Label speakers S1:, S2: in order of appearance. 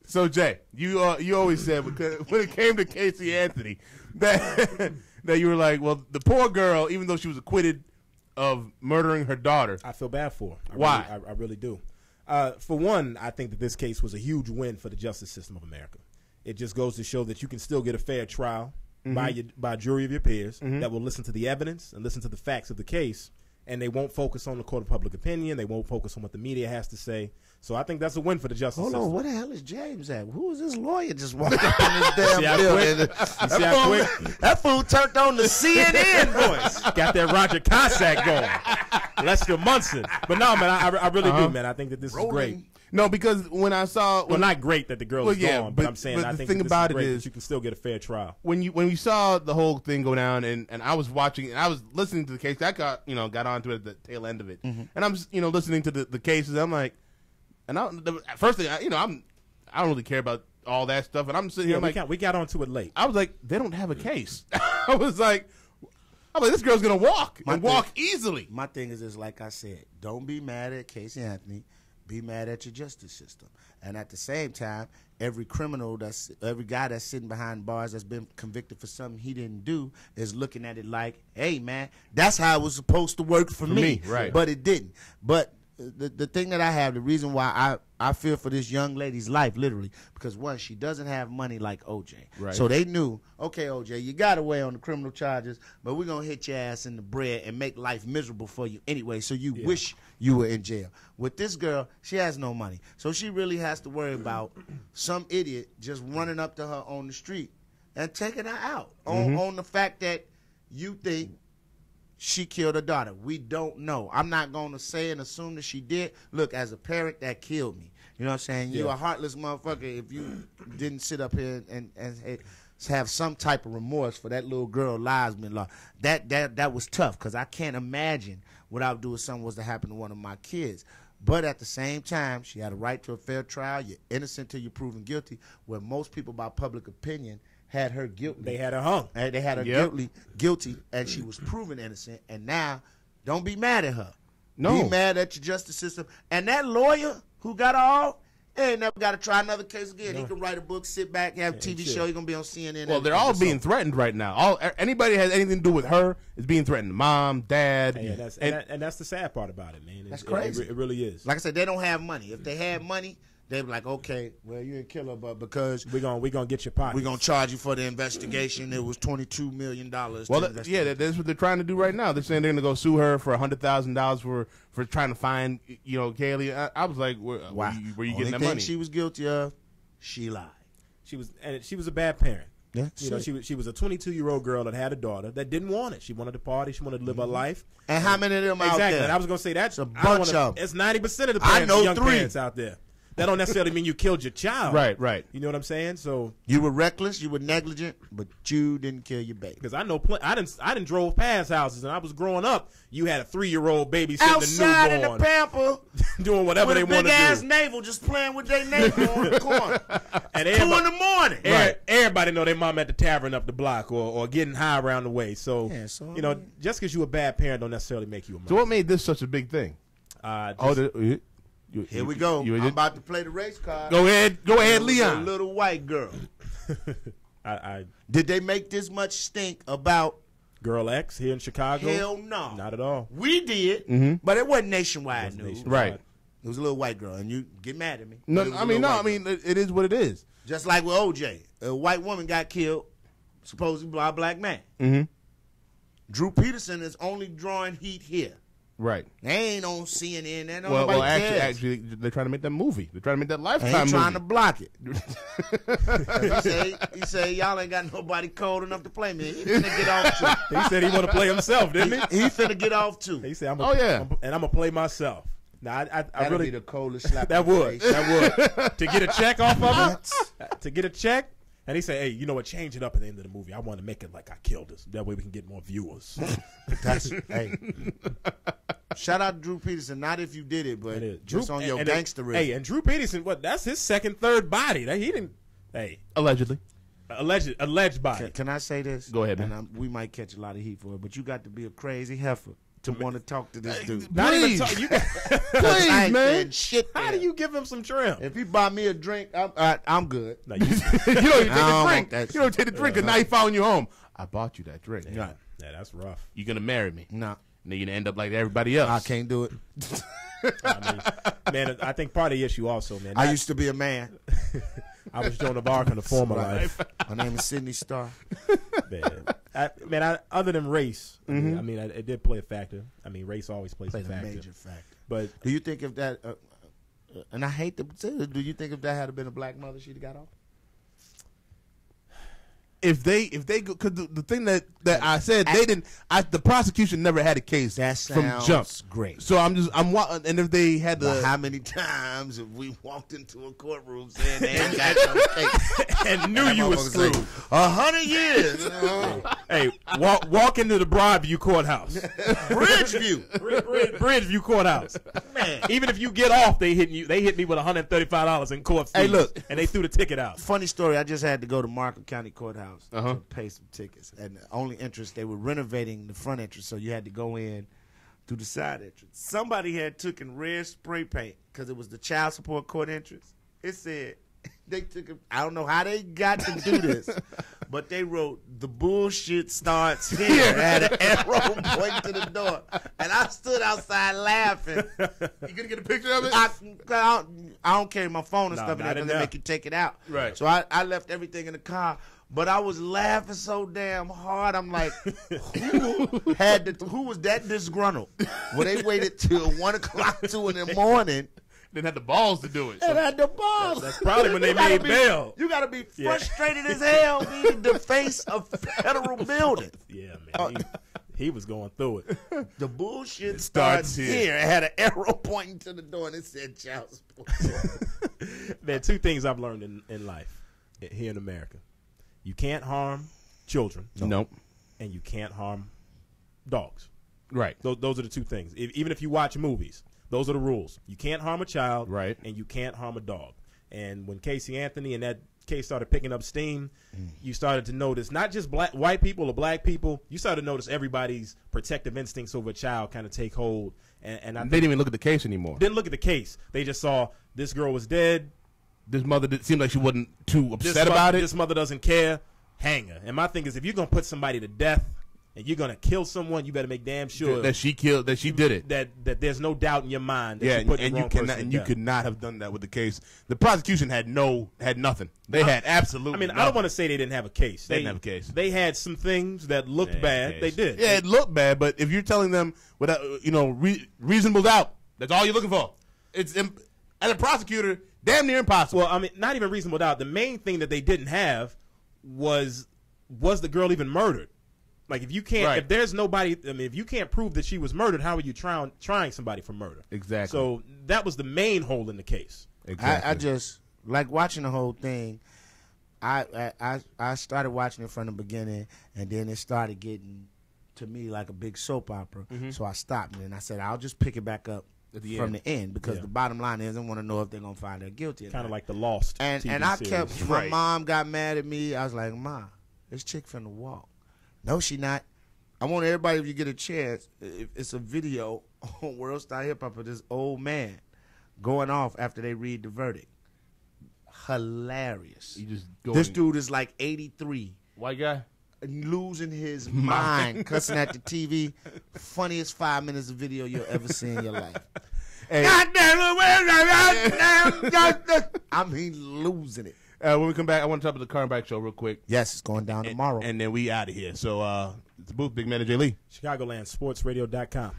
S1: So Jay, you always said when it came to Casey Anthony that that you were like, well, the poor girl, even though she was acquitted of murdering her daughter,
S2: I feel bad for her.
S1: Why?
S2: I really do. For one, I think that this case was a huge win for the justice system of America. It just goes to show that you can still get a fair trial by a jury of your peers that will listen to the evidence and listen to the facts of the case, and they won't focus on the court of public opinion. They won't focus on what the media has to say. So I think that's a win for the justice system.
S3: Hold on, where the hell is James at? Who is this lawyer just walking up in this damn building?
S2: See how quick?
S3: That fool turned on the CNN voice.
S2: Got that Roger Cossack going. Lester Munson. But no, man, I really do, man. I think that this is great.
S1: No, because when I saw,
S2: Well, not great that the girl is gone, but I'm saying I
S1: the
S2: think
S1: thing
S2: that this
S1: about
S2: is
S1: it
S2: great
S1: is
S2: that you can still get a fair trial.
S1: when we saw the whole thing go down, and I was watching, and I was listening to the case. I got onto it at the tail end of it, and I'm listening to the cases. I'm like, and first thing I don't really care about all that stuff, and I'm sitting here
S2: we got onto it late.
S1: I was like, they don't have a case. I was like, this girl's gonna walk easily.
S3: My thing is this, like I said, don't be mad at Casey Anthony. Be mad at your justice system. And at the same time, every guy that's sitting behind bars that's been convicted for something he didn't do is looking at it like, hey, man, that's how it was supposed to work for me.
S1: Right.
S3: But it didn't. But the thing that I have, the reason why I feel for this young lady's life, literally, because one, she doesn't have money like OJ.
S1: Right.
S3: So they knew, okay, OJ, you got away on the criminal charges, but we're going to hit your ass in the bread and make life miserable for you anyway, so you wish you were in jail. With this girl, she has no money. So she really has to worry about some idiot just running up to her on the street and taking her out on the fact that you think she killed her daughter. We don't know. I'm not going to say and assume that she did. Look, as a parent, that killed me. You know what I'm saying? You're a heartless motherfucker if you didn't sit up here and have some type of remorse for that little girl lives being lost. That was tough, because I can't imagine what I would do if something was to happen to one of my kids. But at the same time, she had a right to a fair trial. You're innocent till you're proven guilty, where most people by public opinion had her guilty.
S2: They had her hung.
S3: They had her guilty, and she was proven innocent. And now, don't be mad at her.
S1: No.
S3: Be mad at your justice system. And that lawyer who got her off, he ain't never got to try another case again. He can write a book, sit back, have a TV show. He's going to be on CNN.
S1: Well, they're all being threatened right now. Anybody has anything to do with her is being threatened. Mom, dad.
S2: And that's the sad part about it, man.
S3: That's crazy.
S2: It really is.
S3: Like I said, they don't have money. If they had money, they'd be like, okay, well, you didn't kill her, but because
S2: we're gonna get your pocket.
S3: We're going to charge you for the investigation. It was $22 million.
S1: Well, that's what they're trying to do right now. They're saying they're going to go sue her for $100,000 for trying to find, Kaylee. I was like, where you getting that money?
S3: She was guilty of, she lied.
S2: She was a bad parent.
S3: Yeah,
S2: she was a 22-year-old girl that had a daughter that didn't want it. She wanted to party. She wanted to live her life.
S3: And how many of them out there?
S2: Exactly. And I was going to say that's
S3: a bunch of them.
S2: It's 90% of the parents, young parents out there. That don't necessarily mean you killed your child.
S1: Right.
S2: You know what I'm saying? So
S3: you were reckless, you were negligent, but you didn't kill your baby.
S2: Because I know I didn't drove past houses, and I was growing up. You had a 3-year-old baby sitting
S3: outside
S2: in the newborn,
S3: in the pamper,
S2: doing whatever they want to do.
S3: With a big ass navel, just playing with their navel on the corner. And 2 in the morning.
S2: Everybody know their mom at the tavern up the block or getting high around the way. So just because you a bad parent don't necessarily make you a mom.
S1: So what made this such a big thing?
S3: Here we go. I'm about to play the race card.
S1: Go ahead, Leon.
S3: A little white girl. Did they make this much stink about
S2: Girl X here in Chicago?
S3: Hell no.
S2: Not at all.
S3: We did, but it wasn't nationwide news.
S1: Right.
S3: It was a little white girl, and you get mad at me.
S1: No, it is what it is.
S3: Just like with OJ. A white woman got killed, supposedly by a black man.
S1: Mm-hmm.
S3: Drew Peterson is only drawing heat here.
S1: Right.
S3: They ain't on CNN.
S1: Well, actually, they're trying to make that movie. They're trying to make that Lifetime movie.
S3: Trying to block it. he say, y'all ain't got nobody cold enough to play me. He finna get off too.
S2: He said he want to play himself, didn't he?
S3: He finna get off too.
S2: He said, I'm gonna play myself. Now, I really
S3: be the coldest slap.
S2: That would. To get a check off of him. To get a check. And he said, hey, you know what? Change it up at the end of the movie. I want to make it like I killed us. That way we can get more viewers.
S3: Shout out to Drew Peterson. Not if you did it, but just on your gangsterism.
S2: Hey, and Drew Peterson, that's his third body. He didn't. Hey,
S1: allegedly.
S2: Alleged body.
S3: Can I say this?
S1: Go ahead, man.
S3: And we might catch a lot of heat for it, but you got to be a crazy heifer to want to talk to this dude.
S2: Not even
S1: Please.
S2: talk, you
S1: Please,
S3: I ain't
S1: man.
S3: saying shit.
S2: how do you give him some trim?
S3: If he buy me a drink, I'm good.
S2: No, you,
S1: You don't even take
S3: I
S1: the
S3: don't
S1: drink.
S3: want that
S1: You don't take the drink, and now he following you home. I bought you that drink.
S2: yeah, that's rough.
S1: You're gonna marry me.
S3: Nah,
S1: And then you're gonna end up like everybody else.
S3: I can't do it.
S2: I mean, man, I think part of the issue also, man.
S3: I used to be a man.
S2: I was Joan of Arc in a former life.
S3: My name is Sidney Starr.
S2: Man, other than race, I mean, it did play a factor. I mean, race always plays a
S3: Played a
S2: factor.
S3: major factor.
S2: But
S3: Do you think if that, and I hate to say it, do you think if that had been a black mother, she'd have got off?
S1: If they go, because the thing that I said, they didn't. The prosecution never had a case
S3: That
S1: from
S3: sounds
S1: jump.
S3: great.
S1: So and if they had
S3: Well,
S1: the
S3: how many times have we walked into a courtroom saying they ain't got no case
S2: and knew you was
S3: Motherfuckers
S2: screwed.
S3: say, 100 years.
S2: Hey, walk into the Broadview courthouse,
S3: Bridgeview.
S2: Bridgeview courthouse.
S3: Man.
S2: Even if you get off, they hit you. They hit me with $135 in court fees.
S3: Hey, look.
S2: and they threw the ticket out.
S3: Funny story, I just had to go to Markham County Courthouse
S1: Uh-huh.
S3: to pay some tickets. And the only entrance, they were renovating the front entrance, so you had to go in through the side entrance. Somebody had taken red spray paint, because it was the child support court entrance. It said, they took it, I don't know how they got to do this, but they wrote, "The bullshit starts here." It had an arrow pointing to the door. And I stood outside laughing.
S1: you gonna get a picture of it?
S3: I don't carry my phone and
S2: No,
S3: stuff in there
S2: not
S3: because
S2: in
S3: they
S2: there.
S3: make you take it out.
S1: Right.
S3: So I left everything in the car. But I was laughing so damn hard. I'm like, who was that disgruntled? Well, they waited till 1 o'clock, 2 in the morning.
S1: Didn't have the balls to do it.
S3: And had the balls.
S2: That's probably when they
S3: You gotta
S2: made
S3: be-
S2: bail.
S3: You got to be
S2: Yeah.
S3: frustrated as hell being the face of federal building.
S2: Yeah, man. He was going through it.
S3: The bullshit
S1: starts
S3: starts
S1: here.
S3: here. It had an arrow pointing to the door and it said child support.
S2: Man, two things I've learned in life here in America: you can't harm children,
S1: Nope.
S2: and you can't harm dogs.
S1: Right.
S2: Those are the two things. Even if you watch movies, those are the rules. You can't harm a child,
S1: Right.
S2: and you can't harm a dog. And when Casey Anthony and that case started picking up steam, you started to notice not just white people or black people. You started to notice everybody's protective instincts over a child kind of take hold. And I
S1: They didn't even look at the case anymore.
S2: didn't look at the case. They just saw this girl was dead.
S1: This mother seemed like she wasn't too
S2: This
S1: upset about it.
S2: This mother doesn't care. Hang her. And my thing is, if you're gonna put somebody to death and you're gonna kill someone, you better make damn sure
S1: that she killed. That she did it.
S2: that there's no doubt in your mind that
S1: Yeah,
S2: you put
S1: and
S2: the
S1: you
S2: wrong
S1: cannot,
S2: person
S1: and
S2: to
S1: you
S2: death.
S1: could not have done that with the case. The prosecution had nothing. They had absolutely.
S2: I mean,
S1: nothing.
S2: I don't want to say they didn't have a case.
S1: They didn't have a case.
S2: They had some things that looked
S1: They had
S2: bad.
S1: a
S2: They
S1: case.
S2: did.
S1: Yeah, it looked bad, but if you're telling them without, reasonable doubt, that's all you're looking for. It's as a prosecutor, damn near impossible.
S2: Well, I mean, not even reasonable doubt. The main thing that they didn't have was the girl even murdered? Like, if you can't,
S1: Right.
S2: if there's nobody, I mean, if you can't prove that she was murdered, how are you trying somebody for murder?
S1: Exactly.
S2: So that was the main hole in the case.
S3: I just like watching the whole thing. I started watching it from the beginning, and then it started getting to me like a big soap opera. So I stopped, and I said I'll just pick it back up
S1: At the
S3: from
S1: end.
S3: the end because
S2: Yeah.
S3: the bottom line is I want to know if they're gonna find her guilty. or
S2: Kind of
S3: not.
S2: like the Lost.
S3: And
S2: TV
S3: I
S2: series.
S3: kept.
S1: Right.
S3: My mom got mad at me. I was like, Ma, this chick finna walk. No, she not. I want everybody, if you get a chance, it's a video on World Star Hip Hop of this old man going off after they read the verdict. Hilarious.
S1: You just go.
S3: This dude is like 83,
S1: white guy.
S3: losing his mind, cussing at the TV. Funniest 5 minutes of video you'll ever see in your life.
S1: Hey,
S3: I mean, losing it.
S1: when we come back, I want to talk about the Car and Bike Show real quick,
S3: Yes, it's going down tomorrow.
S1: and then we out of here. So it's the booth, Big Man and Jay Lee.
S2: ChicagolandSportsRadio.com.